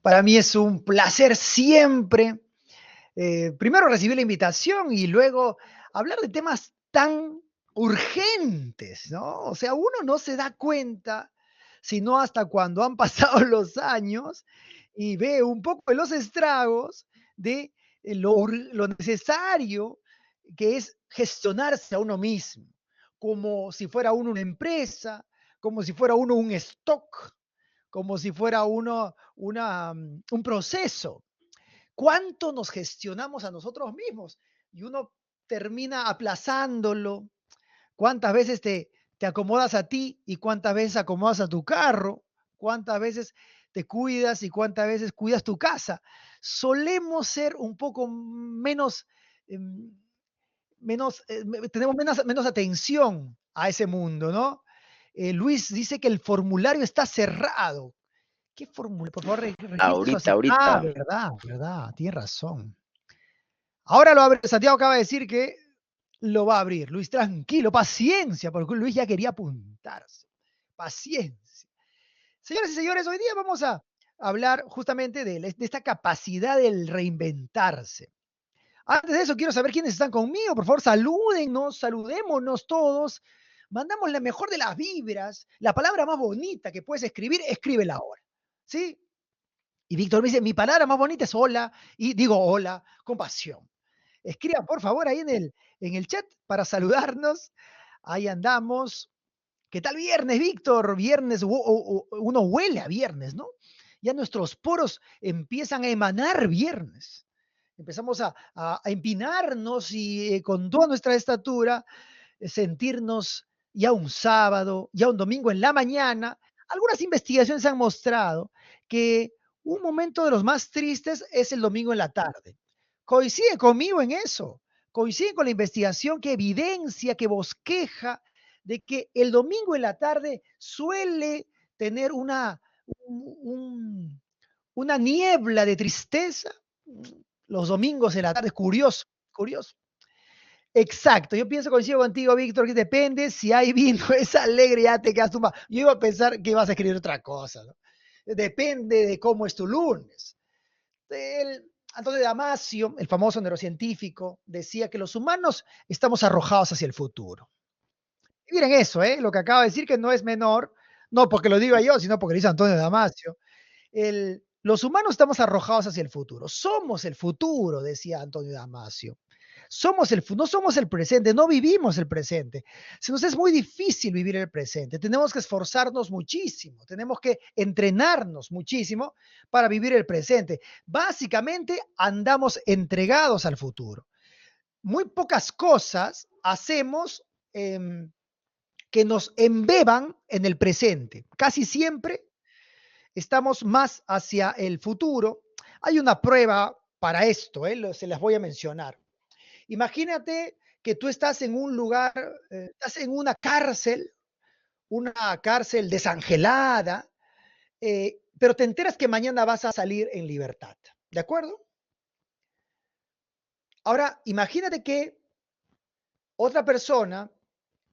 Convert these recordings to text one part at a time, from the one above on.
Para mí es un placer siempre, primero recibir la invitación y luego hablar de temas tan urgentes, ¿no? O sea, uno no se da cuenta, sino hasta cuando han pasado los años y ve un poco de los estragos de lo necesario que es gestionarse a uno mismo, como si fuera uno una empresa, como si fuera uno un stock, como si fuera uno un proceso. ¿Cuánto nos gestionamos a nosotros mismos? Y uno termina aplazándolo. ¿Cuántas veces te acomodas a ti y cuántas veces acomodas a tu carro? ¿Cuántas veces te cuidas y cuántas veces cuidas tu casa? Solemos ser un poco menos, em, tenemos menos atención a ese mundo, ¿no? Luis dice que el formulario está cerrado. ¿Qué fórmula? Por favor, regístralo Ahorita, así. Ah, ahorita. verdad, verdad, tienes razón. Ahora lo abre. Santiago acaba de decir que lo va a abrir. Luis, tranquilo, paciencia, porque Luis ya quería apuntarse. Paciencia. Señoras y señores, hoy día vamos a hablar justamente de esta capacidad del reinventarse. Antes de eso, quiero saber quiénes están conmigo. Por favor, salúdennos, saludémonos todos. Mandamos la mejor de las vibras. La palabra más bonita que puedes escribir, escríbela ahora. ¿Sí? Y Víctor me dice, mi palabra más bonita es hola, y digo hola con pasión. Escriban, por favor, ahí en el chat para saludarnos. Ahí andamos. ¿Qué tal viernes, Víctor? Viernes, uno huele a viernes, ¿no? Ya nuestros poros empiezan a emanar viernes. Empezamos a empinarnos y con toda nuestra estatura, sentirnos ya un sábado, ya un domingo en la mañana. Algunas investigaciones han mostrado que un momento de los más tristes es el domingo en la tarde. Coincide conmigo en eso. Coincide con la investigación que evidencia, que bosqueja de que el domingo en la tarde suele tener un, una niebla de tristeza. Los domingos en la tarde, curioso, curioso. Exacto, yo pienso, coincido contigo, Víctor, que depende si hay vino, es alegre, ya te quedas tumba. Yo iba a pensar que ibas a escribir otra cosa, ¿no? Depende de cómo es tu lunes. Antonio Damasio, el famoso neurocientífico, decía que los humanos estamos arrojados hacia el futuro. Y miren eso, lo que acaba de decir, que no es menor, no porque lo diga yo, sino porque lo dice Antonio Damasio. Los humanos estamos arrojados hacia el futuro. Somos el futuro, decía Antonio Damasio. No somos el presente, no vivimos el presente. Se nos es muy difícil vivir el presente. Tenemos que esforzarnos muchísimo, tenemos que entrenarnos muchísimo para vivir el presente. Básicamente andamos entregados al futuro. Muy pocas cosas hacemos que nos embeban en el presente. Casi siempre estamos más hacia el futuro. Hay una prueba para esto, se las voy a mencionar. Imagínate que tú estás en un lugar, estás en una cárcel desangelada, pero te enteras que mañana vas a salir en libertad. ¿De acuerdo? Ahora, imagínate que otra persona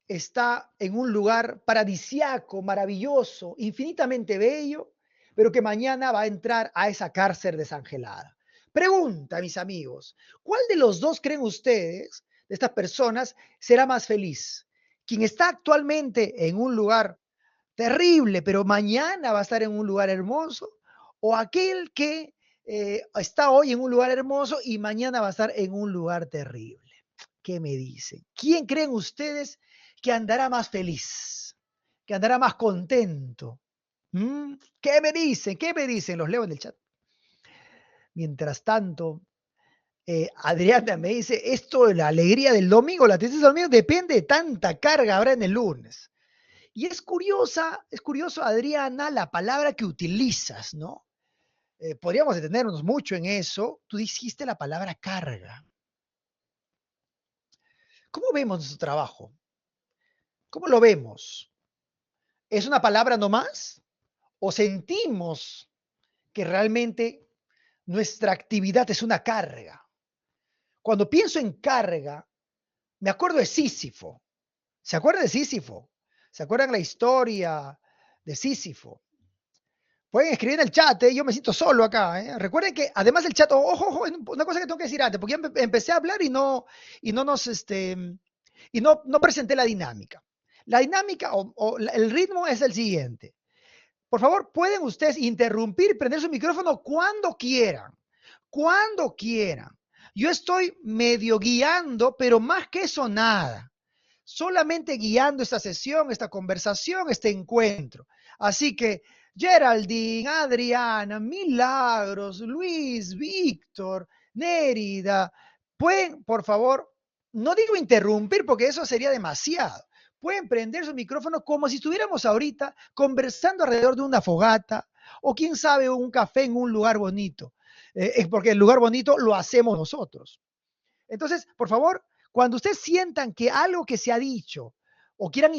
está en un lugar paradisiaco, maravilloso, infinitamente bello, pero que mañana va a entrar a esa cárcel desangelada. Pregunta, mis amigos, ¿cuál de los dos creen ustedes, de estas personas, será más feliz? ¿Quien está actualmente en un lugar terrible, pero mañana va a estar en un lugar hermoso? ¿O aquel que está hoy en un lugar hermoso y mañana va a estar en un lugar terrible? ¿Qué me dicen? ¿Quién creen ustedes que andará más feliz? ¿Que andará más contento? ¿Mm? ¿Qué me dicen? ¿Qué me dicen? Los leo en el chat. Mientras tanto, Adriana me dice, esto de la alegría del domingo, la tristeza del domingo, depende de tanta carga habrá en el lunes. Y es curioso, Adriana, la palabra que utilizas, ¿no? Podríamos detenernos mucho en eso. Tú dijiste la palabra carga. ¿Cómo vemos nuestro trabajo? ¿Cómo lo vemos? ¿Es una palabra nomás? ¿O sentimos que realmente nuestra actividad es una carga? Cuando pienso en carga, me acuerdo de Sísifo. ¿Se acuerdan de Sísifo? ¿Se acuerdan la historia de Sísifo? Pueden escribir en el chat, yo me siento solo acá. Recuerden que además el chat, ojo, ojo, una cosa que tengo que decir antes, porque ya empecé a hablar y no nos, y no presenté la dinámica. La dinámica el ritmo es el siguiente. Por favor, pueden ustedes interrumpir y prender su micrófono cuando quieran. Cuando quieran. Yo estoy medio guiando, pero más que eso, nada. Solamente guiando esta sesión, esta conversación, este encuentro. Así que, Geraldine, Adriana, Milagros, Luis, Víctor, Nérida, pueden, por favor, no digo interrumpir porque eso sería demasiado. Pueden prender su micrófono como si estuviéramos ahorita conversando alrededor de una fogata o quién sabe un café en un lugar bonito. Porque el lugar bonito lo hacemos nosotros. Entonces, por favor, cuando ustedes sientan que algo que se ha dicho o quieran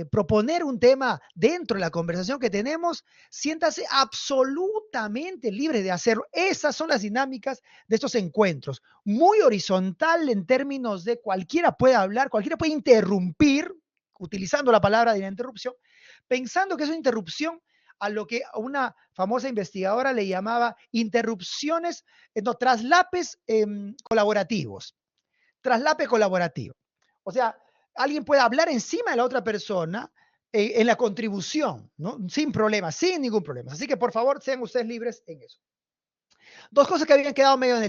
proponer un tema dentro de la conversación que tenemos, siéntase absolutamente libre de hacerlo. Esas son las dinámicas de estos encuentros. Muy horizontal en términos de cualquiera puede hablar, cualquiera puede interrumpir, utilizando la palabra de la interrupción, pensando que es una interrupción a lo que una famosa investigadora le llamaba interrupciones, no, traslapes colaborativos. Traslape colaborativo. O sea, alguien puede hablar encima de la otra persona en la contribución, ¿no? Sin problema, sin ningún problema. Así que por favor, sean ustedes libres en eso. Dos cosas que habían quedado medio en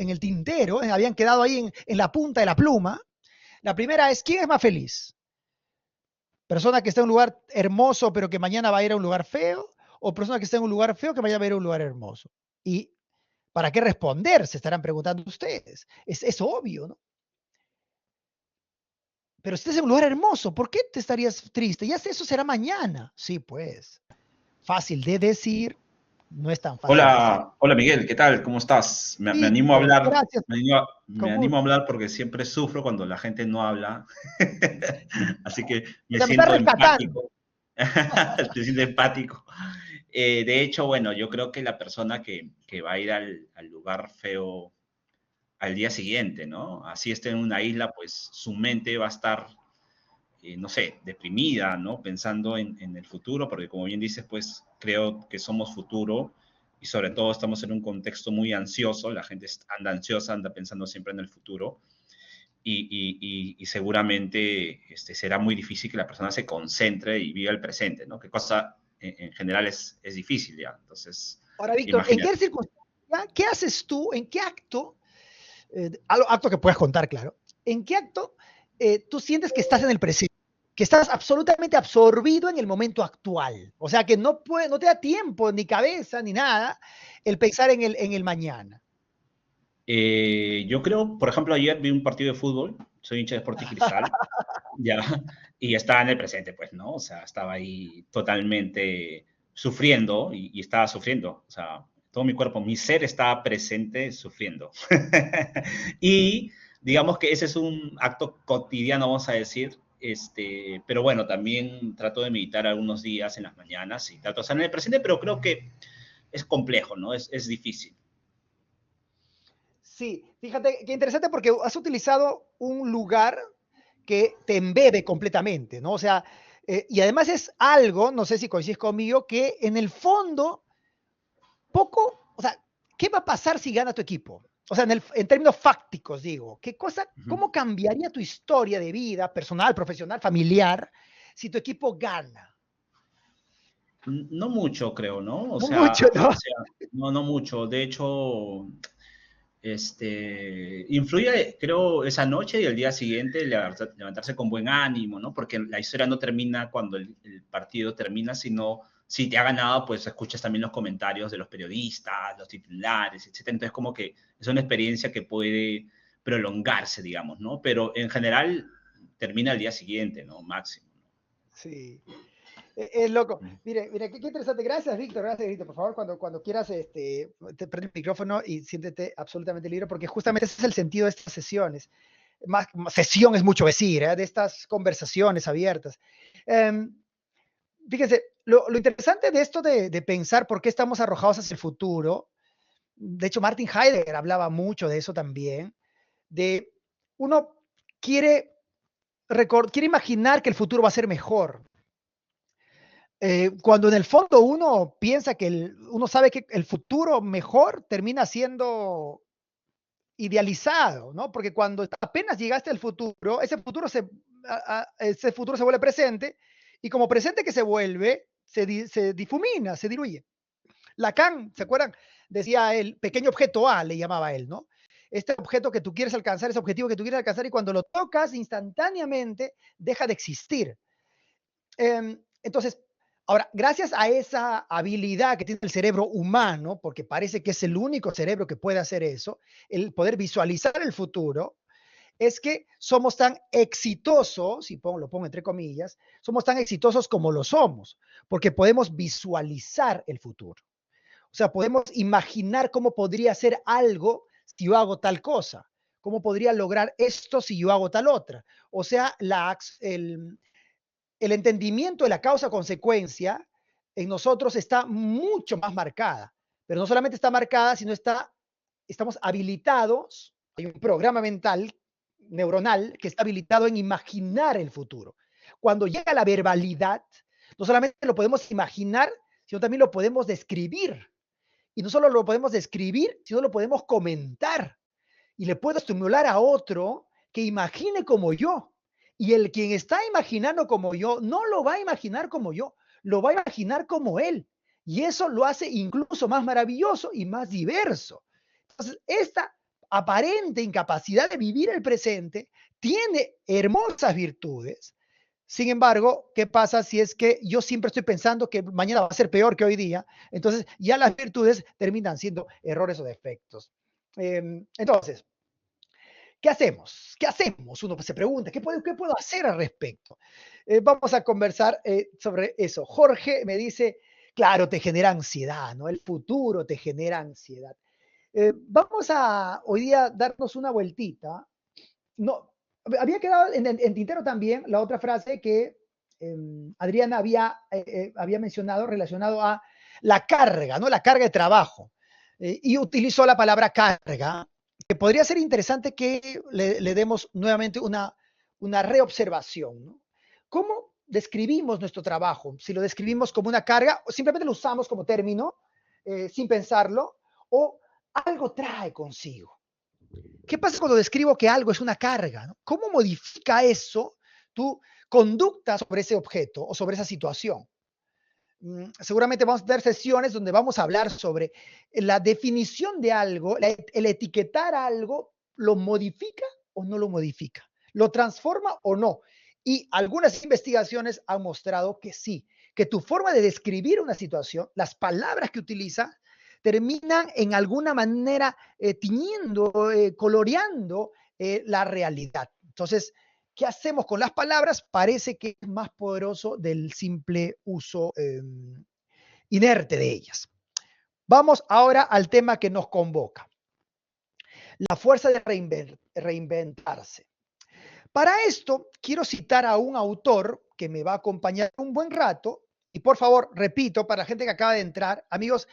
el tintero, habían quedado ahí en la punta de la pluma. La primera es, ¿quién es más feliz? ¿Persona que está en un lugar hermoso pero que mañana va a ir a un lugar feo? ¿O persona que está en un lugar feo que mañana va a ir a un lugar hermoso? Y ¿para qué responder? Se estarán preguntando ustedes. Es obvio, ¿no? Pero si estás en un lugar hermoso, ¿por qué te estarías triste? Ya sé, eso será mañana. Sí, pues. Fácil de decir, no es tan fácil de hacer. Hola, hola Miguel, ¿qué tal? ¿Cómo estás? Me animo a Víctor, hablar, gracias, me con animo a gusto. hablar porque siempre sufro cuando la gente no habla. Así que O me sea, me estás siento rescatando. empático. Te siento empático. De hecho, bueno, yo creo que la persona que va a ir al lugar feo al día siguiente, ¿no? Así esté en una isla, pues su mente va a estar, no sé, deprimida, ¿no? Pensando en el futuro, porque como bien dices, pues creo que somos futuro y sobre todo estamos en un contexto muy ansioso, la gente anda ansiosa, anda pensando siempre en el futuro y seguramente será muy difícil que la persona se concentre y viva el presente, ¿no? Que cosa en general es difícil ya. Entonces, Ahora, Víctor, ¿en qué imagínate. circunstancia, qué haces tú, en qué acto, acto que puedas contar, claro, en qué acto tú sientes que estás en el presente? Que estás absolutamente absorbido en el momento actual. O sea, que no te da tiempo, ni cabeza, ni nada, el pensar en el mañana. Yo creo, por ejemplo, ayer vi un partido de fútbol, soy hincha de Sporting Cristal, ya, y estaba en el presente, pues, ¿no? O sea, estaba ahí totalmente sufriendo y estaba sufriendo, o sea, todo mi cuerpo, mi ser estaba presente sufriendo. Y digamos que ese es un acto cotidiano, vamos a decir, pero bueno, también trato de meditar algunos días en las mañanas y trato de estar en el presente, pero creo que es complejo, ¿no? Es difícil. Sí, fíjate qué interesante porque has utilizado un lugar que te embebe completamente, ¿no? O sea, y además es algo, no sé si coincides conmigo, que en el fondo poco, o sea, ¿qué va a pasar si gana tu equipo? O sea, en términos fácticos, digo, ¿qué cosa, Uh -huh. cómo cambiaría tu historia de vida personal, profesional, familiar, si tu equipo gana? No mucho, creo, ¿no? No mucho, ¿no? O sea, no, no mucho. De hecho, influye, creo, esa noche y el día siguiente levantarse con buen ánimo, ¿no? Porque la historia no termina cuando el partido termina, sino si te ha ganado, pues escuchas también los comentarios de los periodistas, los titulares, etcétera. Entonces, como que es una experiencia que puede prolongarse, digamos, ¿no? Pero en general termina el día siguiente, ¿no? Máximo. Sí. Es loco. Mire, mire, qué interesante. Gracias, Víctor. Gracias, Víctor. Por favor, cuando quieras, te prende el micrófono y siéntete absolutamente libre, porque justamente ese es el sentido de estas sesiones. Sesión es mucho decir, de estas conversaciones abiertas. Fíjense, lo interesante de esto de pensar por qué estamos arrojados hacia el futuro, de hecho, Martin Heidegger hablaba mucho de eso también, de uno quiere, quiere imaginar que el futuro va a ser mejor, Cuando en el fondo uno piensa que uno sabe que el futuro mejor termina siendo idealizado, ¿no? Porque cuando apenas llegaste al futuro, ese futuro se vuelve presente y como presente que se vuelve, se difumina, se diluye. Lacan, ¿se acuerdan? Decía él, pequeño objeto A, le llamaba él, ¿no? Este objeto que tú quieres alcanzar, ese objetivo que tú quieres alcanzar y cuando lo tocas instantáneamente deja de existir. Entonces, ahora, gracias a esa habilidad que tiene el cerebro humano, porque parece que es el único cerebro que puede hacer eso, el poder visualizar el futuro, es que somos tan exitosos, y lo pongo entre comillas, somos tan exitosos como lo somos, porque podemos visualizar el futuro. O sea, podemos imaginar cómo podría ser algo si yo hago tal cosa, cómo podría lograr esto si yo hago tal otra. O sea, el entendimiento de la causa-consecuencia en nosotros está mucho más marcada, pero no solamente está marcada, sino estamos habilitados, hay un programa mental, neuronal, que está habilitado en imaginar el futuro. Cuando llega la verbalidad, no solamente lo podemos imaginar, sino también lo podemos describir. Y no solo lo podemos describir, sino lo podemos comentar. Y le puedo estimular a otro que imagine como yo. Y el quien está imaginando como yo no lo va a imaginar como yo, lo va a imaginar como él. Y eso lo hace incluso más maravilloso y más diverso. Entonces, esta aparente incapacidad de vivir el presente tiene hermosas virtudes. Sin embargo, ¿qué pasa si es que yo siempre estoy pensando que mañana va a ser peor que hoy día? Entonces, ya las virtudes terminan siendo errores o defectos. Entonces, ¿qué hacemos? ¿Qué hacemos? Uno se pregunta, ¿qué puedo hacer al respecto? Vamos a conversar sobre eso. Jorge me dice, claro, te genera ansiedad, ¿no? El futuro te genera ansiedad. Vamos a hoy día darnos una vueltita. No, había quedado en tintero también la otra frase que Adriana había mencionado relacionado a la carga, ¿no? La carga de trabajo. Y utilizó la palabra carga, que podría ser interesante que le demos nuevamente una reobservación, ¿no? ¿Cómo describimos nuestro trabajo? Si lo describimos como una carga, o simplemente lo usamos como término, sin pensarlo, o algo trae consigo. ¿Qué pasa cuando describo que algo es una carga? ¿No? ¿Cómo modifica eso tu conducta sobre ese objeto o sobre esa situación? Seguramente vamos a tener sesiones donde vamos a hablar sobre la definición de algo, el etiquetar algo, ¿lo modifica o no lo modifica? ¿Lo transforma o no? Y algunas investigaciones han mostrado que sí, que tu forma de describir una situación, las palabras que utilizas, terminan en alguna manera tiñendo, coloreando la realidad. Entonces, ¿qué hacemos con las palabras? Parece que es más poderoso del simple uso inerte de ellas. Vamos ahora al tema que nos convoca, la fuerza de reinventarse. Para esto, quiero citar a un autor que me va a acompañar un buen rato, y por favor, repito, para la gente que acaba de entrar, amigos,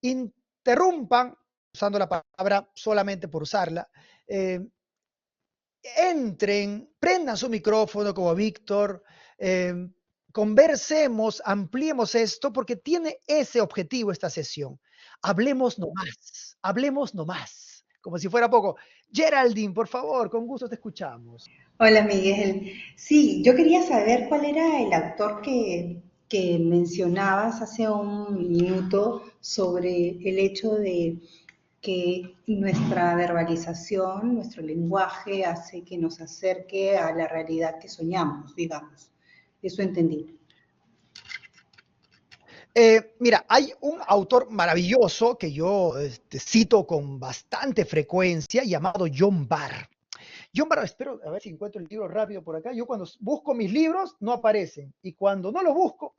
interrumpan usando la palabra solamente por usarla, entren, prendan su micrófono como Víctor, conversemos, ampliemos esto porque tiene ese objetivo esta sesión. Hablemos no más, como si fuera poco. Geraldine, por favor, con gusto te escuchamos. Hola Miguel. Sí, yo quería saber cuál era el autor que mencionabas hace un minuto sobre el hecho de que nuestra verbalización, nuestro lenguaje hace que nos acerque a la realidad que soñamos, digamos. Eso entendí. Mira, hay un autor maravilloso que yo cito con bastante frecuencia llamado John Barr. John Barr, espero a ver si encuentro el libro rápido por acá. Yo cuando busco mis libros no aparecen y cuando no los busco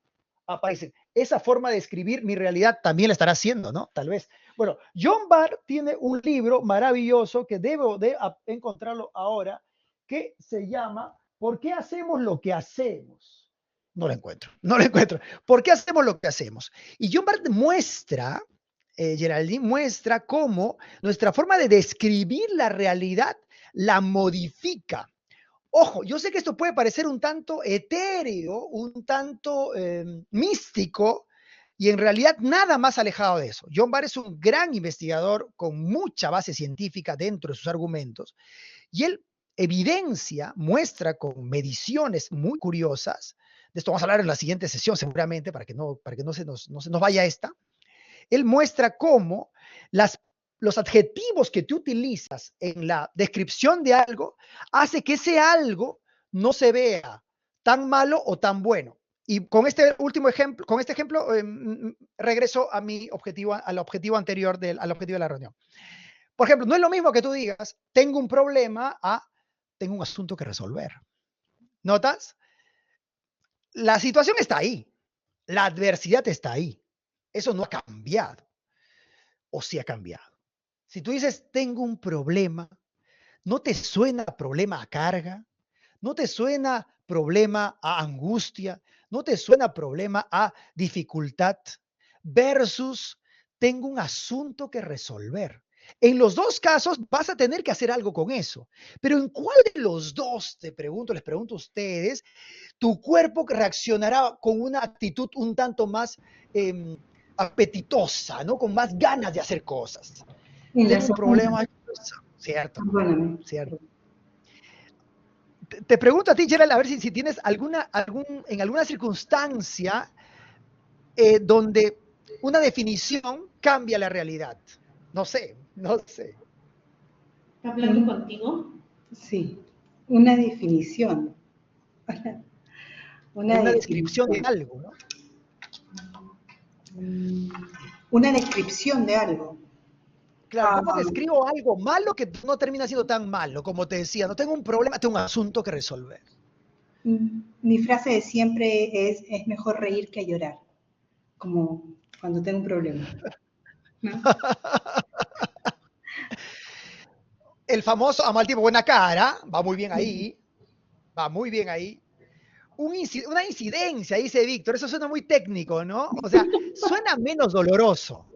aparecen. Esa forma de escribir mi realidad también la estará haciendo, ¿no? Tal vez. Bueno, John Barr tiene un libro maravilloso que debo de encontrarlo ahora que se llama ¿Por qué hacemos lo que hacemos? No lo encuentro, no lo encuentro. ¿Por qué hacemos lo que hacemos? Y John Barr muestra, Geraldine, muestra cómo nuestra forma de describir la realidad la modifica. Ojo, yo sé que esto puede parecer un tanto etéreo, un tanto místico, y en realidad nada más alejado de eso. John Barr es un gran investigador con mucha base científica dentro de sus argumentos, y él evidencia, muestra con mediciones muy curiosas, de esto vamos a hablar en la siguiente sesión seguramente, para que no se nos vaya esta. Él muestra cómo los adjetivos que tú utilizas en la descripción de algo hace que ese algo no se vea tan malo o tan bueno. Y con este último ejemplo, regreso a mi objetivo, al objetivo anterior, al objetivo de la reunión. Por ejemplo, no es lo mismo que tú digas, tengo un problema, a tengo un asunto que resolver. ¿Notas? La situación está ahí, la adversidad está ahí. Eso no ha cambiado, o sí ha cambiado. Si tú dices, tengo un problema, ¿no te suena problema a carga? ¿No te suena problema a angustia? ¿No te suena problema a dificultad? Versus, tengo un asunto que resolver. En los dos casos vas a tener que hacer algo con eso. Pero ¿en cuál de los dos, les pregunto a ustedes, tu cuerpo reaccionará con una actitud un tanto más apetitosa, ¿no? Con más ganas de hacer cosas? En la Tengo un segunda, problema, cierto, perdóname. cierto. Te pregunto a ti, Gerald, a ver si tienes en alguna circunstancia donde una definición cambia la realidad. No sé, no sé. ¿Está hablando contigo? Sí, una definición. Una Una descripción de definición. algo, ¿no? Una descripción de algo. Claro, ¿cómo describo algo malo que no termina siendo tan malo? Como te decía, no tengo un problema, tengo un asunto que resolver. Mi frase de siempre es mejor reír que llorar, como cuando tengo un problema, ¿no? El famoso a mal tiempo buena cara, va muy bien ahí, va muy bien ahí. Una incidencia, dice Víctor, eso suena muy técnico, ¿no? O sea, suena menos doloroso.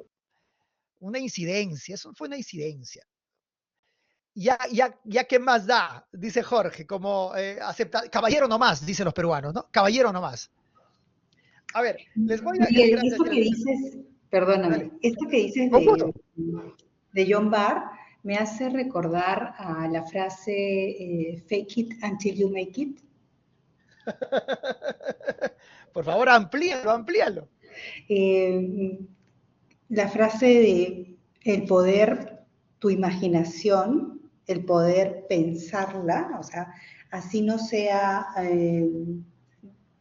Una incidencia, eso fue una incidencia. Ya qué más da, dice Jorge, como caballero nomás, dicen los peruanos, ¿no? Caballero nomás. A ver, les voy a... Miguel, Gracias, esto que dices, perdóname, dale. esto que dices de John Barr me hace recordar a la frase fake it until you make it. Por favor, amplíalo, amplíalo. La frase de el poder, tu imaginación, el poder pensarla, o sea, así no sea,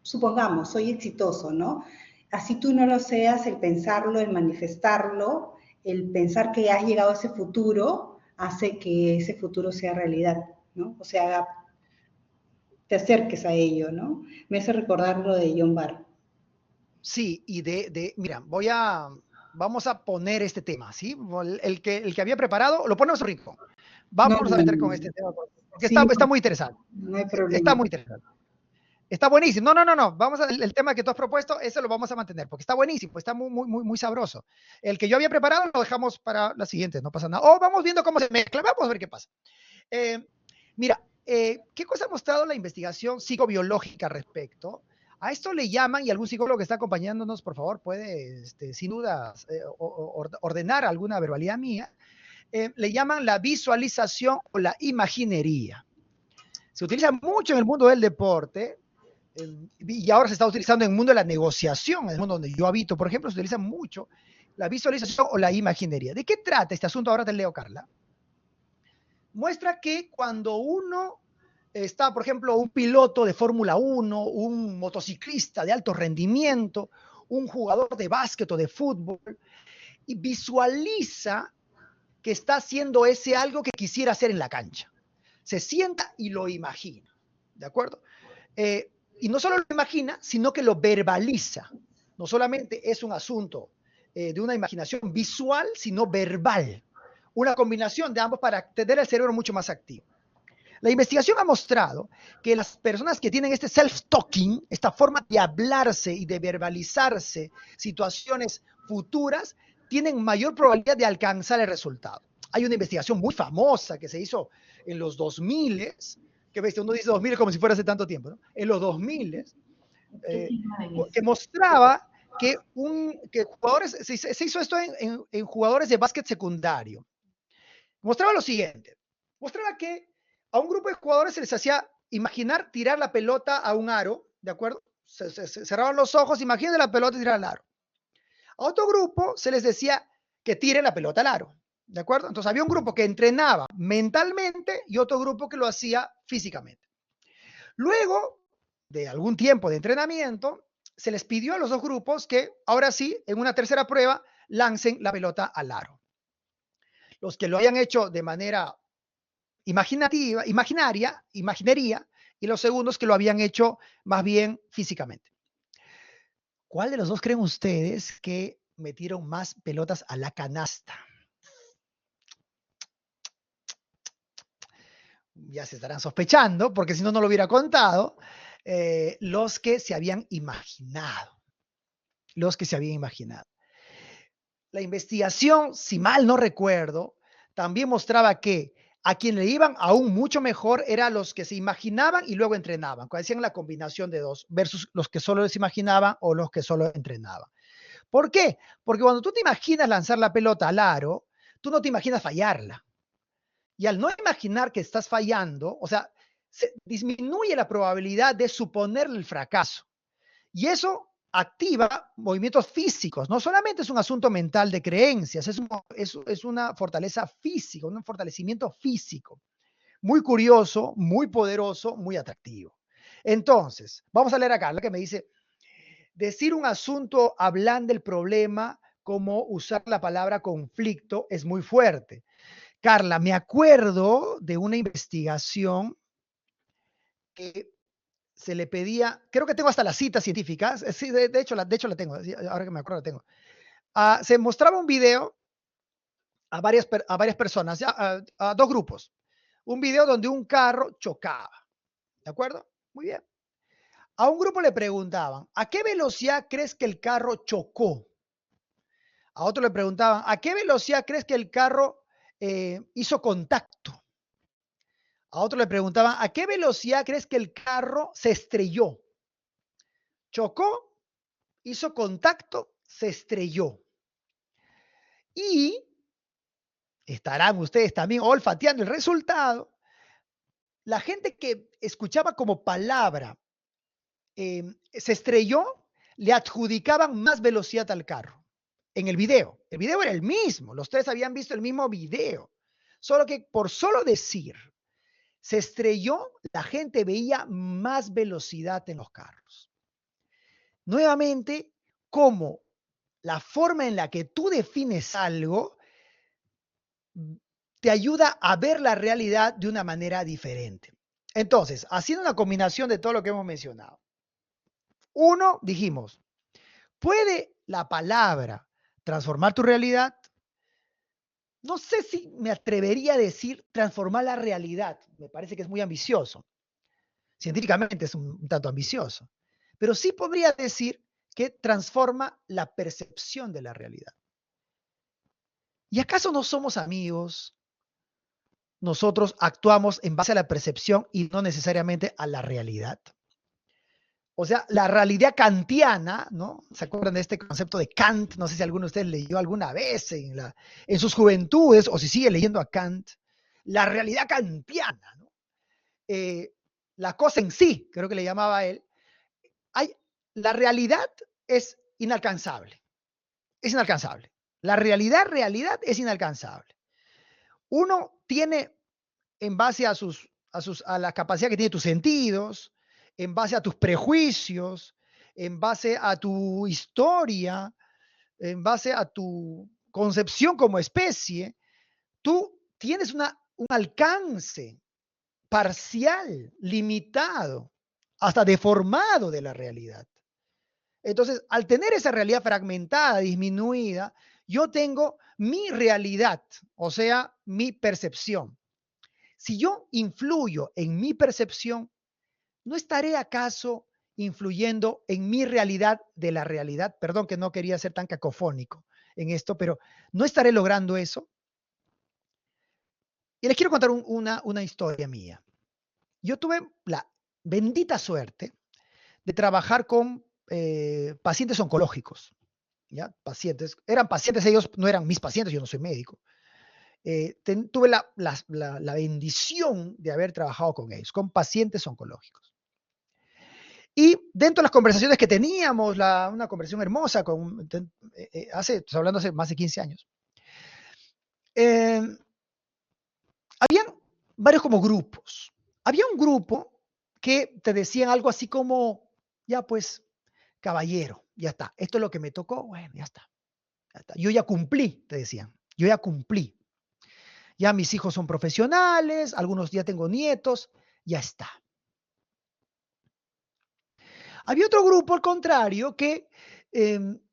supongamos, soy exitoso, ¿no? Así tú no lo seas, el pensarlo, el manifestarlo, el pensar que has llegado a ese futuro, hace que ese futuro sea realidad, ¿no? O sea, te acerques a ello, ¿no? Me hace recordar lo de John Barr. Sí, y mira, vamos a poner este tema, ¿sí? El que había preparado, lo ponemos rico. Vamos a meter con este tema, porque sí, está muy interesante. No hay problema. Está muy interesante. Está buenísimo. No. Vamos el tema que tú has propuesto, ese lo vamos a mantener, porque está buenísimo, está muy sabroso. El que yo había preparado lo dejamos para la siguiente, no pasa nada. O vamos viendo cómo se mezcla, vamos a ver qué pasa. Mira, ¿qué cosa ha mostrado la investigación psicobiológica al respecto? A esto le llaman, y algún psicólogo que está acompañándonos, por favor, puede, sin duda, ordenar alguna verbalidad mía, le llaman la visualización o la imaginería. Se utiliza mucho en el mundo del deporte, y ahora se está utilizando en el mundo de la negociación, en el mundo donde yo habito, por ejemplo, se utiliza mucho la visualización o la imaginería. ¿De qué trata este asunto? Ahora te leo, Carla. Muestra que cuando uno está, por ejemplo, un piloto de Fórmula 1, un motociclista de alto rendimiento, un jugador de básquet o de fútbol, y visualiza que está haciendo ese algo que quisiera hacer en la cancha. Se sienta y lo imagina, ¿de acuerdo? Y no solo lo imagina, sino que lo verbaliza. No solamente es un asunto de una imaginación visual, sino verbal. Una combinación de ambos para tener el cerebro mucho más activo. La investigación ha mostrado que las personas que tienen este self-talking, esta forma de hablarse y de verbalizarse situaciones futuras, tienen mayor probabilidad de alcanzar el resultado. Hay una investigación muy famosa que se hizo en los 2000, que bestia, uno dice 2000 como si fuera hace tanto tiempo, ¿no? En los 2000, ¿Qué filman en que eso? mostraba que jugadores, se hizo esto en jugadores de básquet secundario. Mostraba lo siguiente, mostraba que a un grupo de jugadores se les hacía imaginar tirar la pelota a un aro, ¿de acuerdo? Se cerraban los ojos, imaginen la pelota y tirar al aro. A otro grupo se les decía que tiren la pelota al aro, ¿de acuerdo? Entonces había un grupo que entrenaba mentalmente y otro grupo que lo hacía físicamente. Luego de algún tiempo de entrenamiento, se les pidió a los dos grupos que ahora sí, en una tercera prueba, lancen la pelota al aro. Los que lo hayan hecho de manera imaginativa, imaginería, y los segundos que lo habían hecho más bien físicamente. ¿Cuál de los dos creen ustedes que metieron más pelotas a la canasta? Ya se estarán sospechando, porque si no, no lo hubiera contado, los que se habían imaginado. Los que se habían imaginado. La investigación, si mal no recuerdo, también mostraba que a quien le iban aún mucho mejor eran los que se imaginaban y luego entrenaban, cuando hacían la combinación de dos, versus los que solo les imaginaban o los que solo entrenaban. ¿Por qué? Porque cuando tú te imaginas lanzar la pelota al aro, tú no te imaginas fallarla. Y al no imaginar que estás fallando, o sea, se disminuye la probabilidad de suponerle el fracaso. Y eso activa movimientos físicos. No solamente es un asunto mental de creencias, es una fortaleza física, un fortalecimiento físico. Muy curioso, muy poderoso, muy atractivo. Entonces, vamos a leer acá lo que me dice. Decir un asunto hablando del problema como usar la palabra conflicto es muy fuerte. Carla, me acuerdo de una investigación que se le pedía, creo que tengo hasta las citas científicas, sí, de hecho la tengo, ahora que me acuerdo la tengo. Se mostraba un video a varias personas, a dos grupos. Un video donde un carro chocaba, ¿de acuerdo? Muy bien. A un grupo le preguntaban, ¿a qué velocidad crees que el carro chocó? A otro le preguntaban, ¿a qué velocidad crees que el carro hizo contacto? A otro le preguntaban, ¿a qué velocidad crees que el carro se estrelló? Chocó, hizo contacto, se estrelló. Y estarán ustedes también olfateando el resultado. La gente que escuchaba como palabra se estrelló, le adjudicaban más velocidad al carro en el video. El video era el mismo, los tres habían visto el mismo video, solo que por solo decir se estrelló, la gente veía más velocidad en los carros. Nuevamente, como la forma en la que tú defines algo te ayuda a ver la realidad de una manera diferente. Entonces, haciendo una combinación de todo lo que hemos mencionado. Uno, dijimos, ¿puede la palabra transformar tu realidad? No sé si me atrevería a decir transformar la realidad. Me parece que es muy ambicioso. Científicamente es un tanto ambicioso. Pero sí podría decir que transforma la percepción de la realidad. ¿Y acaso no somos amigos? Nosotros actuamos en base a la percepción y no necesariamente a la realidad. O sea, la realidad kantiana, ¿no? ¿Se acuerdan de este concepto de Kant? No sé si alguno de ustedes leyó alguna vez en sus juventudes o si sigue leyendo a Kant. La realidad kantiana, ¿no? La cosa en sí, creo que le llamaba él. La realidad es inalcanzable. Es inalcanzable. La realidad es inalcanzable. Uno tiene, en base a la capacidad que tiene tus sentidos, en base a tus prejuicios, en base a tu historia, en base a tu concepción como especie, tú tienes un alcance parcial, limitado, hasta deformado de la realidad. Entonces, al tener esa realidad fragmentada, disminuida, yo tengo mi realidad, o sea, mi percepción. Si yo influyo en mi percepción, ¿no estaré acaso influyendo en mi realidad de la realidad? Perdón que no quería ser tan cacofónico en esto, pero ¿no estaré logrando eso? Y les quiero contar una historia mía. yo tuve la bendita suerte de trabajar con pacientes oncológicos, ¿ya? Pacientes, eran pacientes, ellos no eran mis pacientes, yo no soy médico. Tuve la bendición de haber trabajado con ellos, con pacientes oncológicos. Y dentro de las conversaciones que teníamos, una conversación hermosa, estoy hablando hace más de 15 años, habían varios como grupos. Había un grupo que te decían algo así como, ya pues, caballero, ya está, esto es lo que me tocó, bueno, ya está. Yo ya cumplí, te decían, yo ya cumplí. Ya mis hijos son profesionales, algunos ya tengo nietos, ya está. Había otro grupo, al contrario, que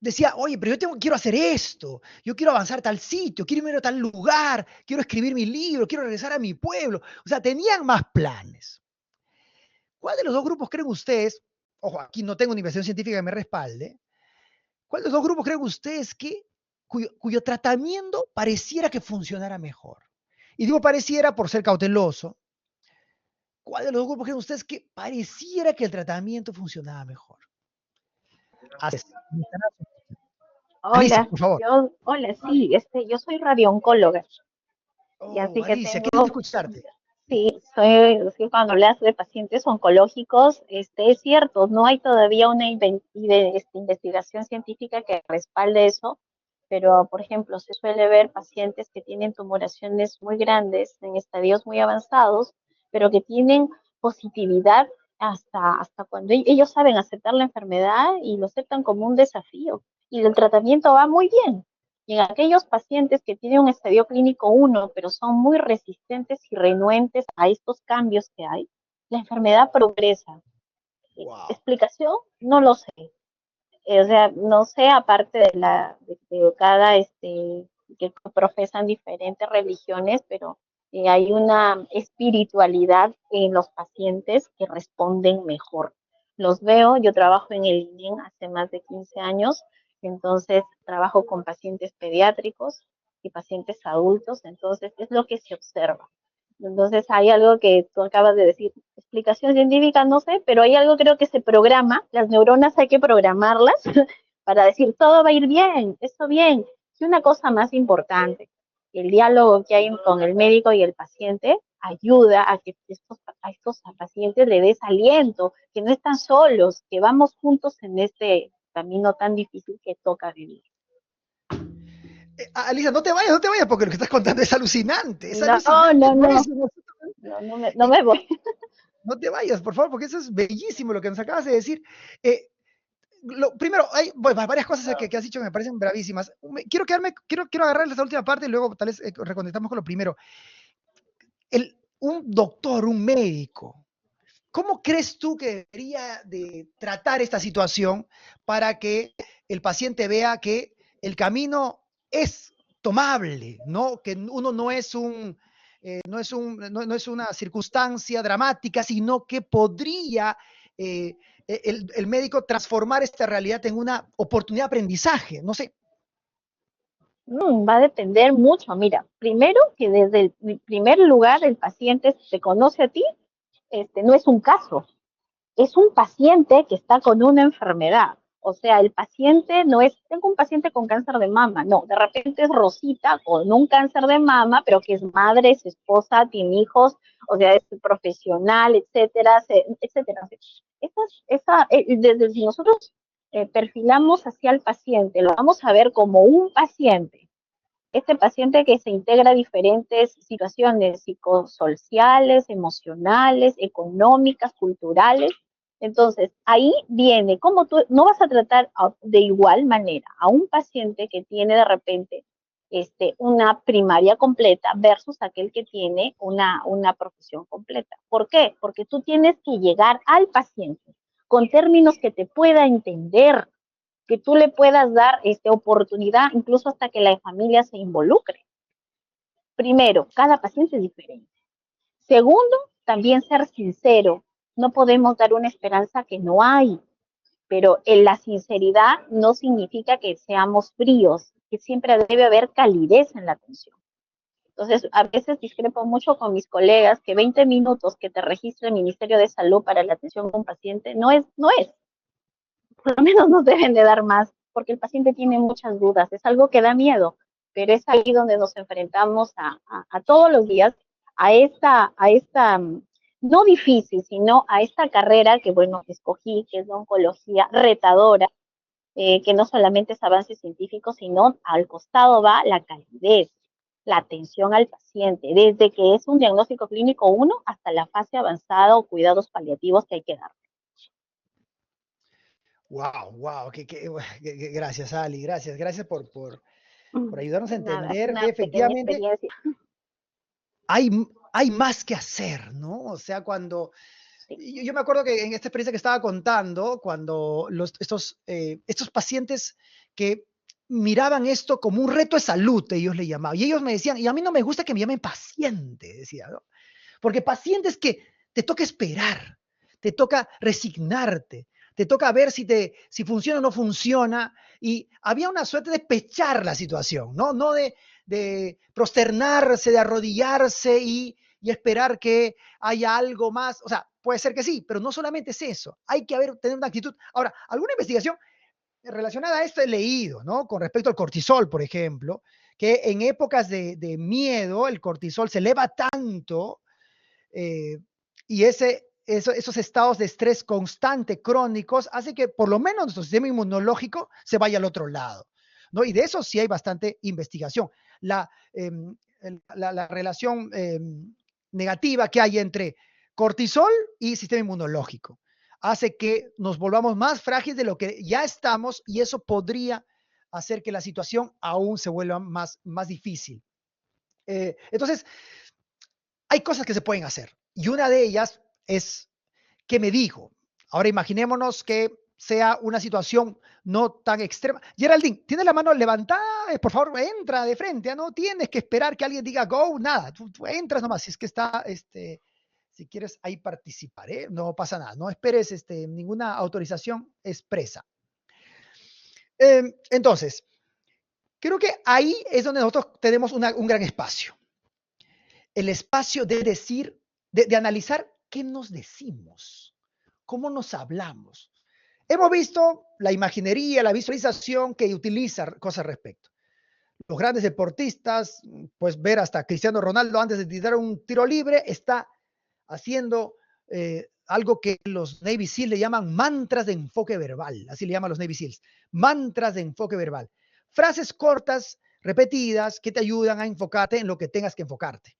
decía, oye, pero quiero hacer esto, yo quiero avanzar a tal sitio, quiero ir a tal lugar, quiero escribir mi libro, quiero regresar a mi pueblo. O sea, tenían más planes. ¿Cuál de los dos grupos creen ustedes? Ojo, aquí no tengo una investigación científica que me respalde. ¿Cuál de los dos grupos creen ustedes cuyo tratamiento pareciera que funcionara mejor? Y digo pareciera por ser cauteloso. ¿Cuál de los dos grupos creen ustedes que pareciera que el tratamiento funcionaba mejor? Alicia, Hola, por favor. hola, sí, yo soy radiooncóloga y Oh, así que Alicia, qué lindo escucharte. sí, sí, cuando hablas de pacientes oncológicos, es cierto, no hay todavía una investigación científica que respalde eso, pero por ejemplo, se suele ver pacientes que tienen tumoraciones muy grandes en estadios muy avanzados, pero que tienen positividad hasta cuando ellos saben aceptar la enfermedad y lo aceptan como un desafío y el tratamiento va muy bien. Y en aquellos pacientes que tienen un estadio clínico 1, pero son muy resistentes y renuentes a estos cambios que hay, la enfermedad progresa. Wow. ¿Explicación? No lo sé. O sea, no sé, aparte de cada, que profesan diferentes religiones, pero hay una espiritualidad en los pacientes que responden mejor. Los veo, yo trabajo en el INEM hace más de 15 años, entonces trabajo con pacientes pediátricos y pacientes adultos, entonces es lo que se observa. Entonces hay algo que tú acabas de decir, explicación científica no sé, pero hay algo creo que se programa, las neuronas hay que programarlas para decir todo va a ir bien, esto bien. Y una cosa más importante, el diálogo que hay con el médico y el paciente ayuda a que a estos pacientes le des aliento, que no están solos, que vamos juntos en este camino tan difícil que toca vivir. Alicia, no te vayas, porque lo que estás contando es alucinante, No, no, no, buenísimo. no me voy. No te vayas, por favor, porque eso es bellísimo lo que nos acabas de decir. Primero, hay varias cosas que has dicho que me parecen bravísimas. Quiero agarrar esta última parte y luego tal vez reconectamos con lo primero. Un doctor, un médico, ¿cómo crees tú que debería de tratar esta situación para que el paciente vea que el camino es tomable, ¿no? Que uno no es una circunstancia dramática, sino que podría el médico transformar esta realidad en una oportunidad de aprendizaje? No sé. Va a depender mucho. Mira, primero que desde el primer lugar el paciente te conoce a ti, no es un caso, es un paciente que está con una enfermedad. O sea, el paciente no es, tengo un paciente con cáncer de mama, no, de repente es Rosita con un cáncer de mama, pero que es madre, es esposa, tiene hijos, o sea, es profesional, etcétera, etcétera. Desde si nosotros perfilamos hacia el paciente, lo vamos a ver como un paciente, este paciente que se integra a diferentes situaciones psicosociales, emocionales, económicas, culturales. Entonces, ahí viene cómo tú no vas a tratar de igual manera a un paciente que tiene de repente una primaria completa versus aquel que tiene una profesión completa. ¿Por qué? Porque tú tienes que llegar al paciente con términos que te pueda entender, que tú le puedas dar oportunidad, incluso hasta que la familia se involucre. Primero, cada paciente es diferente. Segundo, también ser sincero. No podemos dar una esperanza que no hay, pero en la sinceridad no significa que seamos fríos, que siempre debe haber calidez en la atención. Entonces, a veces discrepo mucho con mis colegas que 20 minutos que te registre el Ministerio de Salud para la atención a un paciente no es. Por lo menos nos deben de dar más, porque el paciente tiene muchas dudas, es algo que da miedo, pero es ahí donde nos enfrentamos a todos los días a esta, no difícil, sino a esta carrera que, bueno, escogí, que es la oncología retadora, que no solamente es avance científico, sino al costado va la calidez, la atención al paciente, desde que es un diagnóstico clínico 1 hasta la fase avanzada o cuidados paliativos que hay que dar. Wow, gracias, Ali, gracias por ayudarnos a Nada, es entender que una pequeña efectivamente experiencia. hay, hay más que hacer, ¿no? O sea, cuando Sí. yo me acuerdo que en esta experiencia que estaba contando, cuando estos pacientes que miraban esto como un reto de salud, ellos le llamaban, y ellos me decían, y a mí no me gusta que me llamen paciente, decía, ¿no? Porque paciente es que te toca esperar, te toca resignarte, te toca ver si funciona o no funciona, y había una suerte de pechar la situación, ¿no? No de prosternarse, de arrodillarse y esperar que haya algo más. O sea, puede ser que sí, pero no solamente es eso. Hay que tener una actitud. Ahora, alguna investigación relacionada a esto he leído, ¿no? Con respecto al cortisol, por ejemplo, que en épocas de miedo el cortisol se eleva tanto eh, y esos estados de estrés constante, crónicos, hace que por lo menos nuestro sistema inmunológico se vaya al otro lado, ¿no? Y de eso sí hay bastante investigación. La, eh, la relación negativa que hay entre cortisol y sistema inmunológico hace que nos volvamos más frágiles de lo que ya estamos y eso podría hacer que la situación aún se vuelva más difícil. Entonces, hay cosas que se pueden hacer y una de ellas es ¿qué me dijo? Ahora imaginémonos que sea una situación no tan extrema. Geraldine, ¿tienes la mano levantada? Por favor, entra de frente. No tienes que esperar que alguien diga go, nada. Tú entras nomás. Si es que está, si quieres ahí participar, ¿eh? No pasa nada. No esperes ninguna autorización expresa. Entonces, creo que ahí es donde nosotros tenemos un gran espacio. El espacio de decir, de analizar qué nos decimos, cómo nos hablamos. Hemos visto la imaginería, la visualización que utiliza cosas al respecto. Los grandes deportistas, pues ver hasta Cristiano Ronaldo antes de tirar un tiro libre, está haciendo algo que los Navy SEAL le llaman mantras de enfoque verbal, así le llaman los Navy SEALs, mantras de enfoque verbal. Frases cortas, repetidas, que te ayudan a enfocarte en lo que tengas que enfocarte.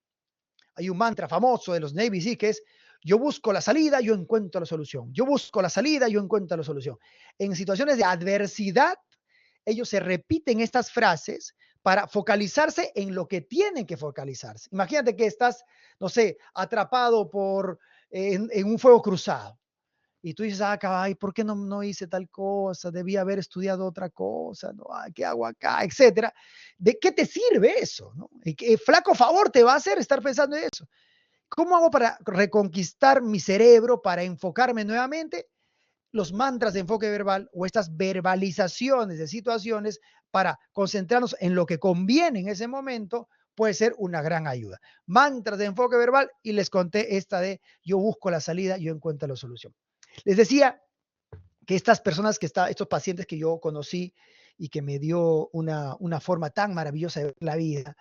Hay un mantra famoso de los Navy SEAL que es yo busco la salida, yo encuentro la solución. Yo busco la salida, yo encuentro la solución. En situaciones de adversidad, ellos se repiten estas frases para focalizarse en lo que tienen que focalizarse. Imagínate que estás, no sé, atrapado en un fuego cruzado. Y tú dices, caray, ¿por qué no hice tal cosa? Debía haber estudiado otra cosa, ¿no? ¿Qué hago acá? Etcétera. ¿De qué te sirve eso? ¿No? ¿Qué flaco favor te va a hacer estar pensando en eso? ¿Cómo hago para reconquistar mi cerebro, para enfocarme nuevamente? Los mantras de enfoque verbal o estas verbalizaciones de situaciones para concentrarnos en lo que conviene en ese momento puede ser una gran ayuda. Mantras de enfoque verbal y les conté esta de yo busco la salida, yo encuentro la solución. Les decía que estas personas estos pacientes que yo conocí y que me dio una forma tan maravillosa de ver la vida,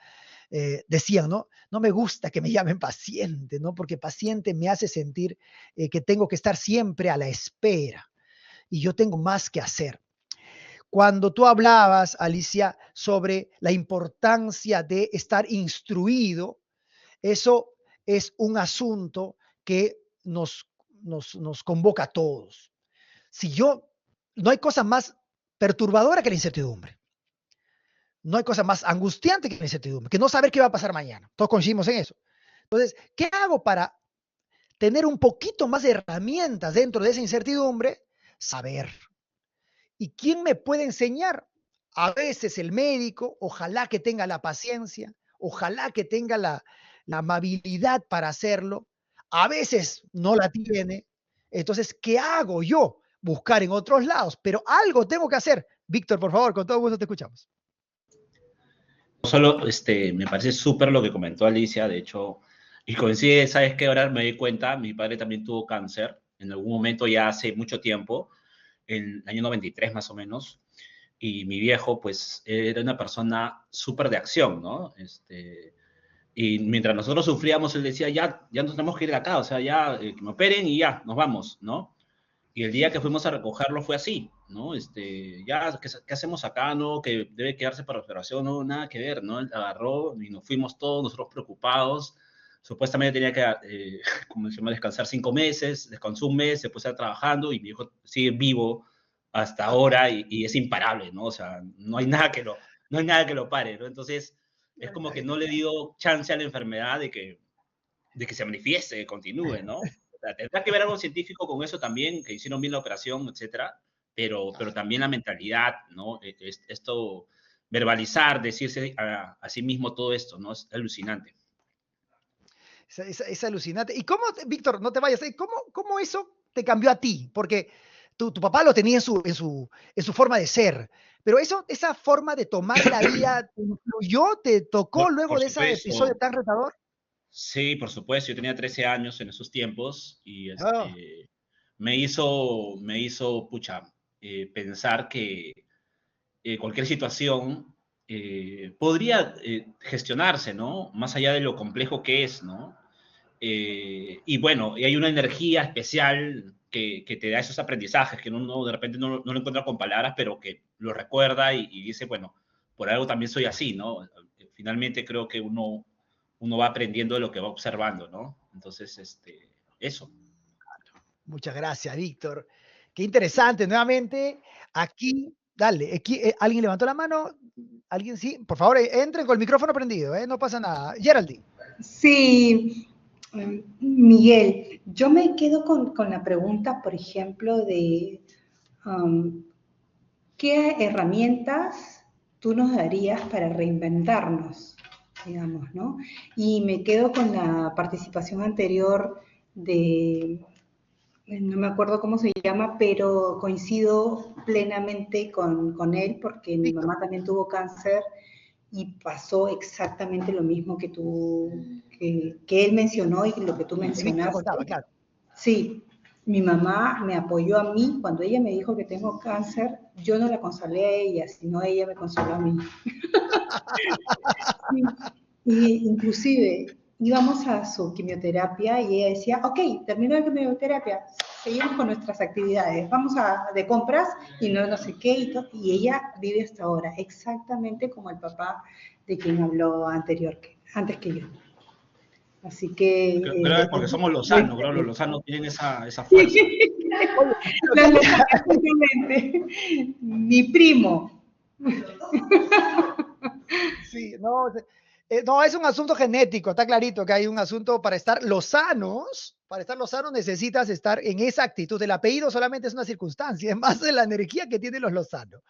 decían, ¿no? No me gusta que me llamen paciente, ¿no? Porque paciente me hace sentir que tengo que estar siempre a la espera y yo tengo más que hacer. Cuando tú hablabas, Alicia, sobre la importancia de estar instruido, eso es un asunto que nos convoca a todos. No hay cosa más perturbadora que la incertidumbre. No hay cosa más angustiante que la incertidumbre, que no saber qué va a pasar mañana. Todos coincidimos en eso. Entonces, ¿qué hago para tener un poquito más de herramientas dentro de esa incertidumbre? Saber. ¿Y quién me puede enseñar? A veces el médico, ojalá que tenga la paciencia, ojalá que tenga la amabilidad para hacerlo. A veces no la tiene. Entonces, ¿qué hago yo? Buscar en otros lados, pero algo tengo que hacer. Víctor, por favor, con todo gusto te escuchamos. solo, me parece súper lo que comentó Alicia, de hecho, y coincide, ¿sabes qué? Ahora me di cuenta, mi padre también tuvo cáncer, en algún momento ya hace mucho tiempo, en el año 93 más o menos, y mi viejo, pues, era una persona súper de acción, ¿no? Y mientras nosotros sufríamos, él decía, ya nos tenemos que ir de acá, o sea, ya, que me operen y ya, nos vamos, ¿no? Y el día que fuimos a recogerlo fue así, ¿no? Ya, ¿qué hacemos acá, no? Que debe quedarse para observación, no, nada que ver, ¿no? Él agarró y nos fuimos todos, nosotros preocupados. Supuestamente tenía que, como se llama, descansar 5 meses, descansó un mes, se puso a estar trabajando y mi hijo sigue vivo hasta ahora y es imparable, ¿no? O sea, no hay nada que lo pare, ¿no? Entonces, es como que no le dio chance a la enfermedad de que se manifieste, que continúe, ¿no? O sea, tendrá que ver algo científico con eso también, que hicieron bien la operación, etcétera, pero también la mentalidad, ¿no? Esto, verbalizar, decirse a sí mismo todo esto, ¿no? Es alucinante. Es alucinante. ¿Y cómo, Víctor, no te vayas, cómo eso te cambió a ti? Porque tu papá lo tenía en su forma de ser, pero esa forma de tomar la vida, ¿te influyó, te tocó luego Por de ese episodio supuesto, tan retador? sí, por supuesto, yo tenía 13 años en esos tiempos y Oh, pucha, pensar que cualquier situación podría gestionarse, ¿no? Más allá de lo complejo que es, ¿no? Y bueno, y hay una energía especial que te da esos aprendizajes que uno de repente no lo encuentra con palabras, pero que lo recuerda y dice, bueno, por algo también soy así, ¿no? Finalmente creo que uno va aprendiendo de lo que va observando, ¿no? Entonces, eso. muchas gracias, Víctor. Qué interesante, nuevamente, aquí, dale, aquí, ¿alguien levantó la mano? ¿Alguien sí? Por favor, entren con el micrófono prendido, no pasa nada. Geraldine. Sí, Miguel, yo me quedo con la pregunta, por ejemplo, de ¿qué herramientas tú nos darías para reinventarnos, digamos, ¿no? Y me quedo con la participación anterior de, no me acuerdo cómo se llama, pero coincido plenamente con él porque mi Víctor. mamá también tuvo cáncer y pasó exactamente lo mismo que él mencionó y lo que tú Víctor mencionaste. contaba, claro. Sí, mi mamá me apoyó a mí cuando ella me dijo que tengo cáncer. Yo no la consolé a ella, sino ella me consoló a mí. Sí. Y inclusive íbamos a su quimioterapia y ella decía, ok, terminó la quimioterapia, seguimos con nuestras actividades, vamos de compras y no sé qué, y ella vive hasta ahora, exactamente como el papá de quien habló antes que yo. Así que... Creo que es porque somos lozanos, creo que los lozanos tienen esa fuerza. Sí, Oye, exactamente. Mi primo. sí, no, es un asunto genético, está clarito que hay un asunto para estar lozanos necesitas estar en esa actitud. El apellido solamente es una circunstancia, es más de la energía que tienen los lozanos.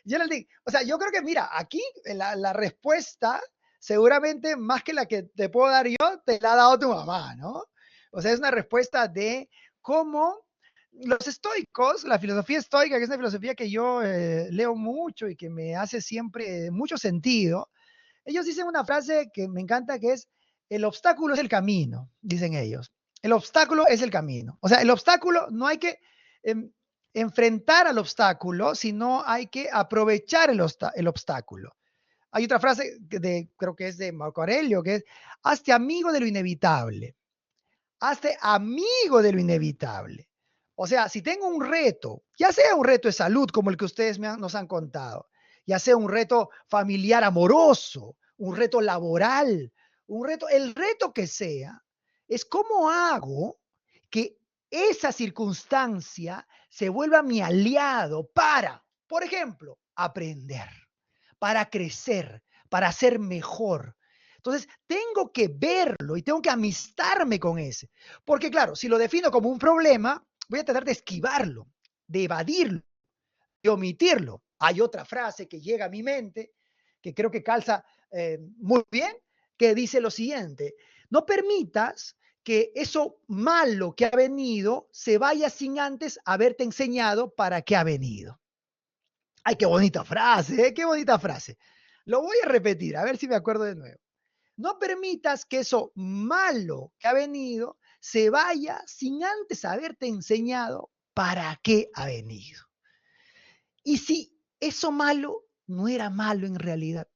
Geraldine, o sea, yo creo que, mira, aquí la respuesta, seguramente más que la que te puedo dar yo, te la ha dado tu mamá, ¿no? O sea, es una respuesta de cómo los estoicos, la filosofía estoica, que es una filosofía que yo leo mucho y que me hace siempre mucho sentido, ellos dicen una frase que me encanta, que es, el obstáculo es el camino, dicen ellos. El obstáculo es el camino. O sea, el obstáculo no hay que enfrentar al obstáculo, sino hay que aprovechar el obstáculo. Hay otra frase creo que es de Marco Aurelio, que es, hazte amigo de lo inevitable. Hazte amigo de lo inevitable. O sea, si tengo un reto, ya sea un reto de salud como el que ustedes nos han contado, ya sea un reto familiar amoroso, un reto laboral, el reto que sea, es cómo hago que esa circunstancia se vuelva mi aliado para, por ejemplo, aprender, para crecer, para ser mejor. Entonces, tengo que verlo y tengo que amistarme con ese. Porque claro, si lo defino como un problema, voy a tratar de esquivarlo, de evadirlo, de omitirlo. Hay otra frase que llega a mi mente, que creo que calza muy bien, que dice lo siguiente, no permitas que eso malo que ha venido se vaya sin antes haberte enseñado para qué ha venido. Ay, qué bonita frase, qué bonita frase. Lo voy a repetir, a ver si me acuerdo de nuevo. No permitas que eso malo que ha venido se vaya sin antes haberte enseñado para qué ha venido. Y si eso malo no era malo en realidad.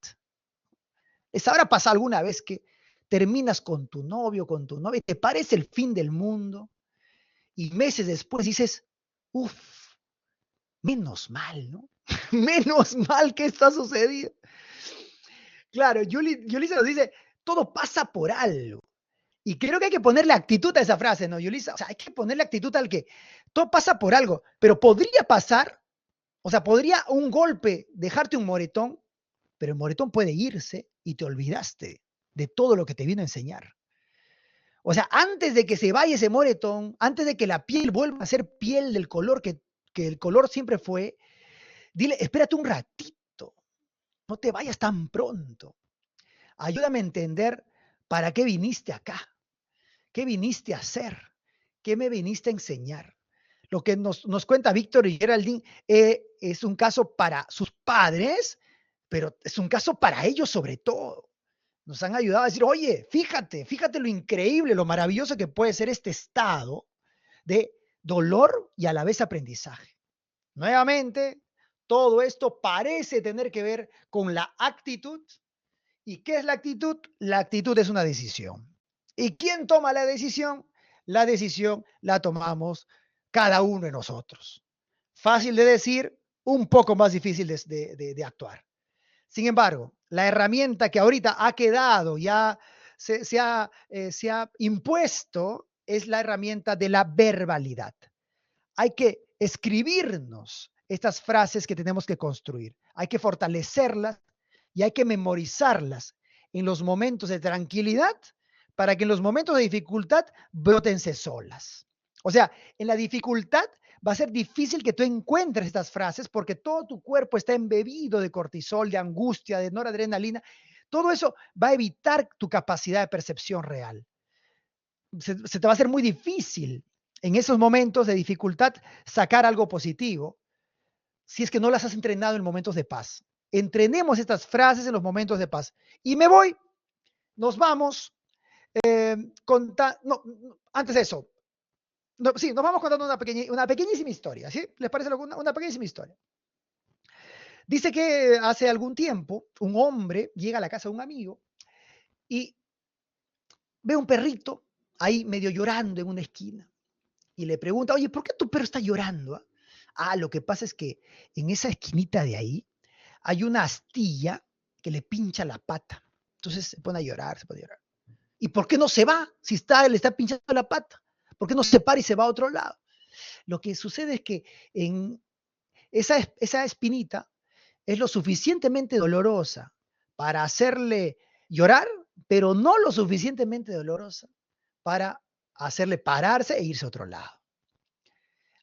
¿Les habrá pasado alguna vez que terminas con tu novio, con tu novia, y te parece el fin del mundo? Y meses después dices, uff, menos mal, ¿no? Menos mal que esto ha sucedido. Claro, Yulisa nos dice, todo pasa por algo. Y creo que hay que ponerle actitud a esa frase, ¿no, Yulisa? O sea, hay que ponerle actitud al que todo pasa por algo, pero podría pasar, o sea, podría un golpe dejarte un moretón, pero el moretón puede irse y te olvidaste de todo lo que te vino a enseñar. O sea, antes de que se vaya ese moretón, antes de que la piel vuelva a ser piel del color que el color siempre fue, dile, espérate un ratito, no te vayas tan pronto. Ayúdame a entender para qué viniste acá, qué viniste a hacer, qué me viniste a enseñar. Lo que nos cuenta Víctor y Geraldine es un caso para sus padres, pero es un caso para ellos sobre todo. Nos han ayudado a decir, oye, fíjate lo increíble, lo maravilloso que puede ser este estado de dolor y a la vez aprendizaje. Nuevamente, todo esto parece tener que ver con la actitud. ¿Y qué es la actitud? La actitud es una decisión. ¿Y quién toma la decisión? La decisión la tomamos cada uno de nosotros. Fácil de decir, un poco más difícil de actuar. Sin embargo, la herramienta que ahorita ha quedado, ya se ha impuesto, es la herramienta de la verbalidad. Hay que escribirnos estas frases que tenemos que construir. Hay que fortalecerlas y hay que memorizarlas en los momentos de tranquilidad para que en los momentos de dificultad brotense solas. O sea, en la dificultad va a ser difícil que tú encuentres estas frases porque todo tu cuerpo está embebido de cortisol, de angustia, de noradrenalina. Todo eso va a evitar tu capacidad de percepción real. Se te va a hacer muy difícil en esos momentos de dificultad sacar algo positivo si es que no las has entrenado en momentos de paz. Entrenemos estas frases en los momentos de paz. Y me voy, nos vamos, no, antes de eso, no, sí, nos vamos contando una pequeñísima historia, ¿sí? ¿Les parece una pequeñísima historia? Dice que hace algún tiempo un hombre llega a la casa de un amigo y ve un perrito ahí medio llorando en una esquina y le pregunta, oye, ¿por qué tu perro está llorando? Lo que pasa es que en esa esquinita de ahí hay una astilla que le pincha la pata. Entonces se pone a llorar, se pone a llorar. ¿Y por qué no se va si le está pinchando la pata? ¿Por qué no se para y se va a otro lado? Lo que sucede es que en esa espinita es lo suficientemente dolorosa para hacerle llorar, pero no lo suficientemente dolorosa para hacerle pararse e irse a otro lado.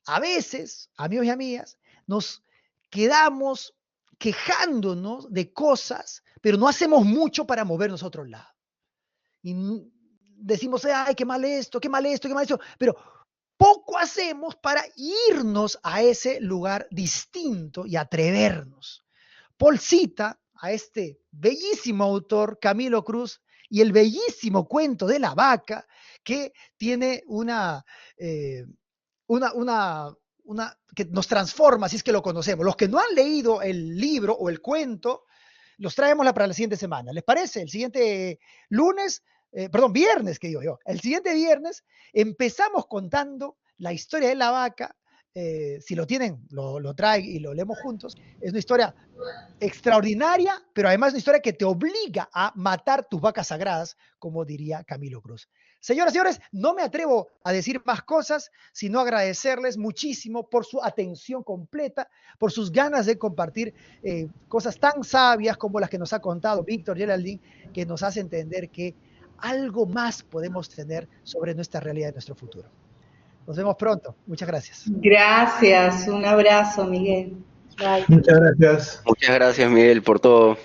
A veces, amigos y amigas, nos quedamos quejándonos de cosas, pero no hacemos mucho para movernos a otro lado. Y decimos, ay, qué mal esto, qué mal esto, qué mal esto, pero poco hacemos para irnos a ese lugar distinto y atrevernos. Paul cita a este bellísimo autor, Camilo Cruz, y el bellísimo cuento de la vaca, que tiene una que nos transforma, si es que lo conocemos. Los que no han leído el libro o el cuento, los traemos para la siguiente semana. ¿Les parece? El siguiente viernes, que digo yo. El siguiente viernes empezamos contando la historia de la vaca. Si lo tienen, lo traen y lo leemos juntos. Es una historia extraordinaria, pero además una historia que te obliga a matar tus vacas sagradas, como diría Camilo Cruz. Señoras y señores, no me atrevo a decir más cosas, sino agradecerles muchísimo por su atención completa, por sus ganas de compartir cosas tan sabias como las que nos ha contado Víctor Geraldine, que nos hace entender que algo más podemos tener sobre nuestra realidad y nuestro futuro. Nos vemos pronto. Muchas gracias. Gracias. Un abrazo, Miguel. Bye. Muchas gracias. Muchas gracias, Miguel, por todo.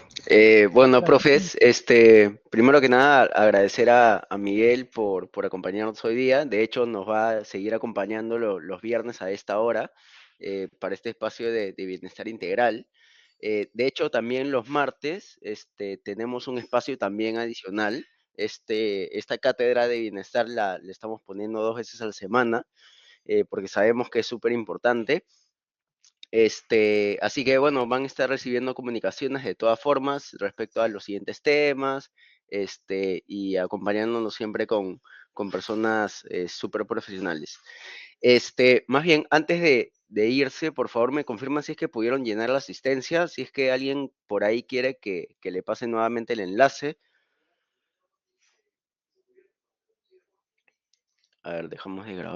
Bueno, profes, primero que nada, agradecer a Miguel por acompañarnos hoy día. De hecho, nos va a seguir acompañando los viernes a esta hora para este espacio de bienestar integral. De hecho, también los martes tenemos un espacio también adicional. Esta cátedra de bienestar le estamos poniendo 2 veces a la semana, porque sabemos que es súper importante. Así que bueno, van a estar recibiendo comunicaciones de todas formas respecto a los siguientes temas, y acompañándonos siempre con personas súper profesionales. Más bien, antes de irse, por favor, me confirman si es que pudieron llenar la asistencia, si es que alguien por ahí quiere que le pase nuevamente el enlace. A ver, dejamos de grabar.